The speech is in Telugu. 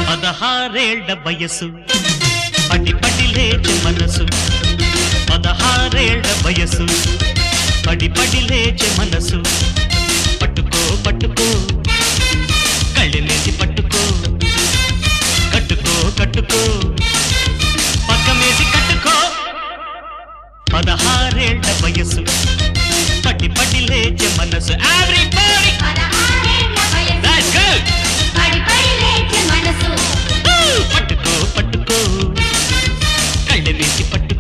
పదహారేళ్ల వయసు పడి పడి లేచే మనసు 16 వయసు పడి పడి లేచే మనసు పట్టుకో పట్టుకో కళ్ళెలేసి పట్టుకో కట్టుకో కట్టుకో పక్కమేసి కట్టుకో 16 వయసు పడి పడి లేచే మనసు ఎవ్రీబడీ 16 వయసు లెట్స్ గో పడి పడి లేచే మనసు పట్టుకో పట్టుకో కళ్ళెలేసి పట్టుకో